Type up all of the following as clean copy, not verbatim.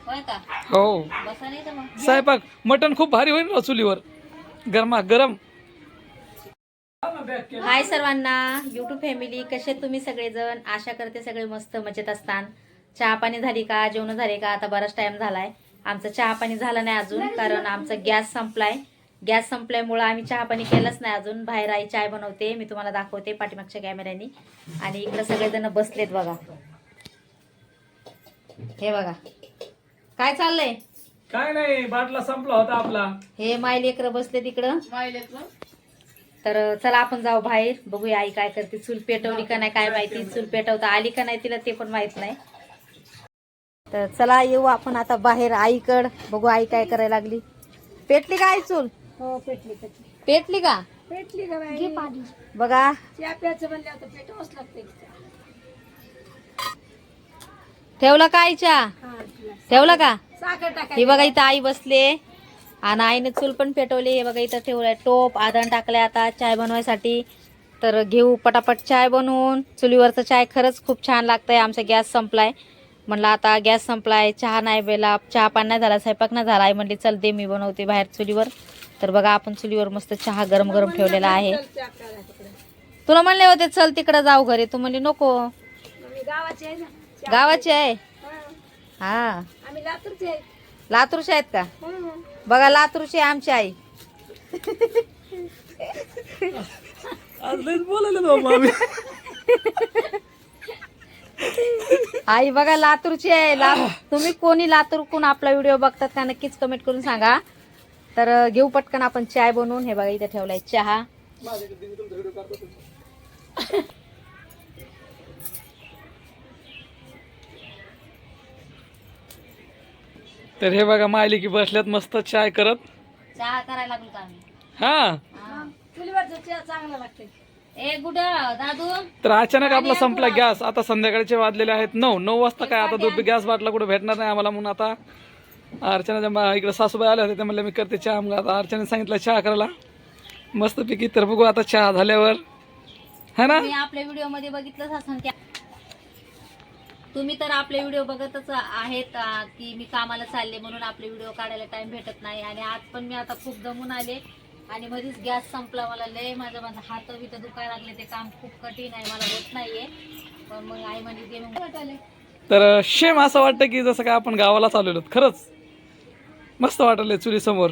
हो स्वयंपाक मटण खूप भारी होईल ना चुलीवर गरमा गरम. हाय सर्वांना यूट्यूब फॅमिली, कसे तुम्ही सगळेजण. आशा करते सगळे मस्त मजेत असतान. चहा पाणी झाली का, जेवण झाले का. आता बराच टाइम झालाय. आमचं चहा पाणी झालं नाही अजून, कारण आमचा गॅस संपलाय. गॅस संपल्यामुळे आम्ही चहा पाणी केलंच नाही अजून. बाहेर आई चाय बनवते, मी तुम्हाला दाखवते पाठीमागच्या कॅमेऱ्यानी. आणि इकडे सगळेजण बसलेत बघा. हे बघा काय चाललंय. काय नाही, बाटला संपला होता आपला. हे माय लेकर बसले तिकडं. तर चला आपण जाऊ बाहेर, बघूया आई काय करते. चूल पेटवली का नाही काय माहिती, चूल पेटवता आली का नाही तिला ते पण माहित नाही. तर चला येऊ आपण आता बाहेर आईकड, बघू आई काय करायला लागली. पेटली का आई चूल. हो पेटली पेटली का बाई. बघा. चहा प्यायचं म्हणलं तर पेटवाच लागते. ठेवला का आईच्या, ठेवला का. साखर हे टाकायची. बघा इथं आई बसले आणि आईने चूल पण पेटवली. हे बघा इथं ठेवलाय टोप, आधण टाकलाय आता चाय बनवायसाठी. तर घेऊ पटापट चाय बनवून. चुलीवरचा चाय खरंच खूप छान लागतंय. आमचा गॅस संपलाय, म्हणलं आता गॅस संपलाय, चहा नाही बेला, चहा पाणी नाही झाला, स्वयंपाक नाही झाला. आई म्हणली चल दे मी बनवते बाहेर चुलीवर. तर बघा आपण चुलीवर मस्त चहा गरम गरम ठेवलेला आहे. तुला म्हणले होते चल तिकडे जाऊ घरी, तू म्हणली नको. गावाची आहे ना. गावाची आहे. हा आम्ही लातूरचे आहे. लातूरचे आहेत का. बघा लातूरची आमची आई. आई बघा लातूरची आहे. तुम्ही कोणी लातूरकून आपला व्हिडिओ बघतात का नक्कीच कमेंट करून सांगा. तर घेऊ पटकन आपण चाय बनवून. हे बघा इथे ठेवलाय चहा. तर हे बघा मायली की बसल्यात मस्त चाय करत. चहा करायला लागलो का आम्ही. हा चुलीवरचा चहा चांगला लागते. ए कुठं दादू. तर अचानक आपला संपला गॅस. आता संध्याकाळचे वाजलेले आहेत 9 वाजता. काय आता दूध गॅस बाटला कुठे भेटणार नाही आम्हाला, म्हणून आता अर्चनाच्या इकडे सासूबाई आल्या होत्या, ते म्हणलं मी करते चहा. मग आता अर्चनाने सांगितलं चहा करायला मस्त पैकी. तर बघू आता चहा झाल्यावर, है ना. मी आपल्या व्हिडिओ मध्ये बघितलंच असं की तुम्ही तर आपले व्हिडिओ बघतच आहेत की मी कामाला चालले म्हणून आपले व्हिडिओ काढायला टाइम भेटत नाही. आणि आज पण मी आता खूप दमून आले आणि मध्येच गॅस संपला. मला लय माझा हात बित दुखायला लागले. ते काम खूप कठीण आहे, मला होत नाहीये. पण मग आई म्हणजे ते मग तर शेम असं वाटतं की जसं काय आपण गावाला चाललेलो. खरंच मस्त वाटले चुली समोर.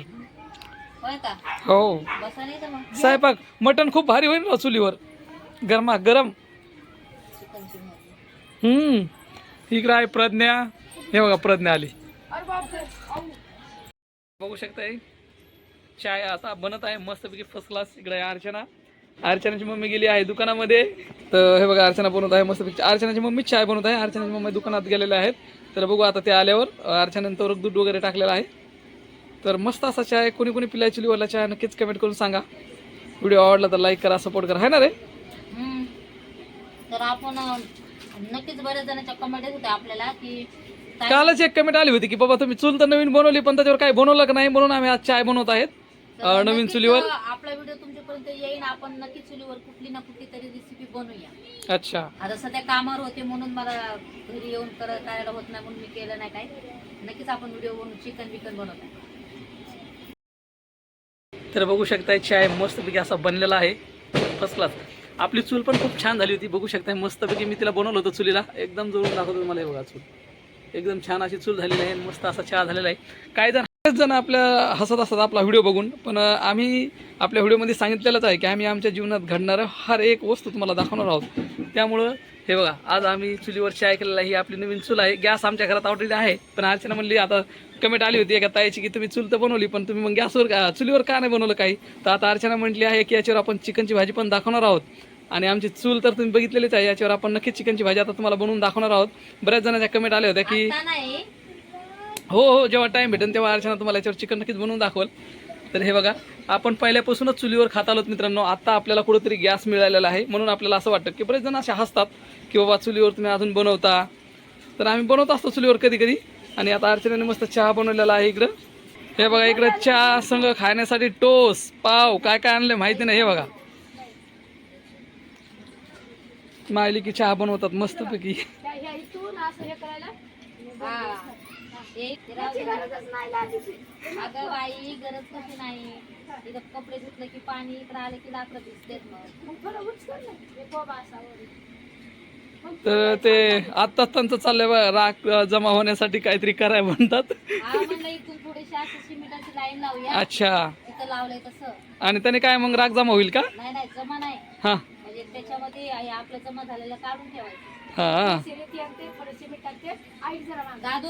होय का. हो बसा नाही तर मग स्वयंपाक मटण खूप भारी होईल ना चुलीवर गरमा गरम. इकडे आहे प्रज्ञा. हे बघा प्रज्ञा आली. बघू शकताय चाय आता बनत आहे मस्तपैकी फर्स्ट क्लास. इकडे आहे अर्चना. अर्चनाची मम्मी गेली आहे दुकानामध्ये. तर हे बघा अर्चना बनवत आहे मस्तपैकी. अर्चनाची मम्मी चाय बनवत आहे. अर्चनाची मम्मी दुकानात गेलेले आहेत. तर बघू आता ते आल्यावर. अर्चनानंतर दूध वगैरे टाकलेलं आहे. तर मस्त असा चाय. कोणी कोणी पिलाय चुलीवरला चाय नक्कीच कमेंट करून सांगा. व्हिडिओ आवडला तर लाईक करा, सपोर्ट करा, है ना रे. तर आपण नक्कीच बऱ्याच जणांच्या कमेंट होते आपल्याला की कालच एक कमेंट आली होती की बाबा तुम्ही चूल तर नवीन बनवली पण त्याच्यावर काही बनवलं का नाही, म्हणून आम्ही आज चाय बनवत आहेत नवीन चुलीवर. आपला व्हिडिओ तुमच्यापर्यंत येईल. आपण नक्की चुलीवर कुठली ना कुठली तरी रेसिपी बनवूया. अच्छा. आता सध्या कामावर होते म्हणून मला घरी येऊन करायला होत नाही म्हणून मी केलं नाही काय. नक्कीच आपण व्हिडिओ बनवून चिकन बिकन बनवतो. तर बघू शकताय चाय मस्तपैकी असा बनलेला आहे फर्स्ट क्लास. आपली चूल पण खूप छान झाली होती. बघू शकताय मस्तपैकी मी तिला बनवलं होतं चुलीला. एकदम जवळून दाखवतो तुम्हाला. हे बघा चूल एकदम छान अशी चूल झालेली आहे. मस्त असा चहा झालेला आहे. काही जण आपल्या हसत असतात आपला व्हिडिओ बघून, पण आम्ही आपल्या व्हिडिओमध्ये सांगितलेलंच आहे की आम्ही आमच्या जीवनात घडणारं हर एक वस्तू तुम्हाला दाखवणार आहोत. त्यामुळं हे बघा आज आम्ही चुलीवर चाय केलेला आहे. ही आपली नवीन चूल आहे. गॅस आमच्या घरात ऑलरेडी आहे, पण अर्चना म्हणली आता कमेंट आली होती एका ताईची की तुम्ही चूल तर बनवली पण तुम्ही मग गॅसवर चुलीवर का नाही बनवलं काही. तर आता अर्चना म्हटली आहे की याच्यावर आपण चिकनची भाजी पण दाखवणार आहोत. आणि आमची चूल तर तुम्ही बघितलेलीच आहे. याच्यावर आपण नक्कीच चिकनची भाजी आता तुम्हाला बनवून दाखवणार आहोत. बऱ्याच जणांच्या कमेंट आल्या होत्या की हो जेव्हा टाइम भेटेल तेव्हा अर्चना तुम्हाला याच्यावर चिकन नक्कीच बनवून दाखवल. तर हे बघा आपण पहिल्यापासूनच चुलीवर खात आलोत मित्रांनो. आता आपल्याला कुठेतरी गॅस मिळालेला आहे म्हणून आपल्याला असं वाटतं की बरेच जण असे हसतात की बाबा चुलीवर तुम्ही अजून बनवता. तर आम्ही बनवत असतो चुलीवर कधी कधी. आणि आता अर्चनाने मस्त चहा बनवलेला आहे इकडं. हे बघा इकडे चहा संग खाण्यासाठी टोस्ट पाव काय काय आणले माहिती नाही. हे बघा मायली की चहा बनवतात मस्तपैकी. त्याची गरजच नाही लागली. अगं बाई गरज कशी नाही, इथं कपडे धुतलं की पाणी, इकडं आलं की लाकडं भिजतेत मग. मग थोडं उचल ना. हे कोबा असावं. तर ते आत्ताच त्यांचं चाललंय बघा, राख जमा होण्यासाठी काहीतरी कराय म्हणतात. हा म्हणलं इथून थोडीशी असं सिमेंटाची लाईन लावूया. अच्छा, तिथं लावलंय तसं. आणि त्याने काय मग राख जमा होईल का? नाही जमा नाही, हा म्हणजे त्याच्यामध्ये हे आपलं जमा झालेलं काढून ठेवायचं. हा शिरेती आणते, थोडं सिमेंट टाकते. आई जरा मागं. दादू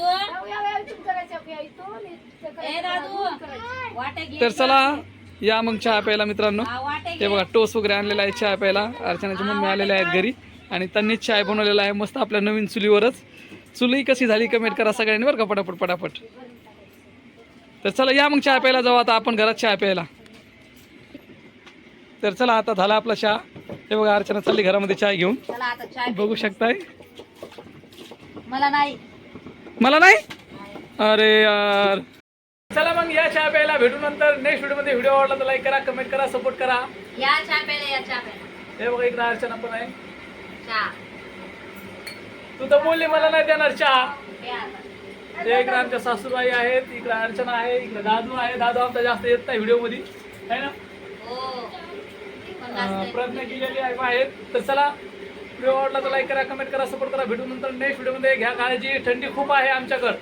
या इथून करायचं, या इथून, इथं ए करायचं, दादू इथून करायचं. वाट्या घे. तर चला या मग चहा प्यायला मित्रांनो. हा, वाट्या हे घे. बघा टोस वगैरे आणलेला आहे चहा प्यायला. अर्चनाची मम्मी आलेल्या आहेत घरी आणि त्यांनीच चाय बनवलेला आहे मस्त आपल्या नवीन चुलीवरच. चुलही कशी झाली कमेंट करा सगळ्यांनी बरं का, पटापट पटापट. तर चला या मग चहा प्यायला जाऊ आता आपण घरात चहा प्यायला. तर चला आता झाला आपला चहा. हे बघा अर्चना चालली घरामध्ये चहा घेऊन, चला आता चाय बघू शकताय. मला नाही. मला नाही, अरे यार. चला मग या चहा प्यायला, भेटू नंतर नेक्स्ट व्हिडिओमध्ये. व्हिडिओ आवडला तर लाईक करा, कमेंट करा, सपोर्ट करा. या चहा प्यायला, या चहा प्यायला. हे बघा इकडे अर्चना पण आहे. चहा तू तर बोलली मला नाही देणार चहा. प्या आता. ते इकडे आमच्या सासूबाई आहेत, इकडे अर्चना आहे, इकडे दादू आहे. दादू आमचा जास्त येत नाही व्हिडिओ मध्ये, आहे ना. हो ती पण जास्त प्रयत्न केलेले आहे बाहेर. तर चला व्हिडिओ आवडला तर लाईक करा, कमेंट करा, सपोर्ट करा. भेटू नंतर नेक्स्ट व्हिडिओमध्ये. घ्या काळजी, थंडी खूप आहे आमच्याकडं.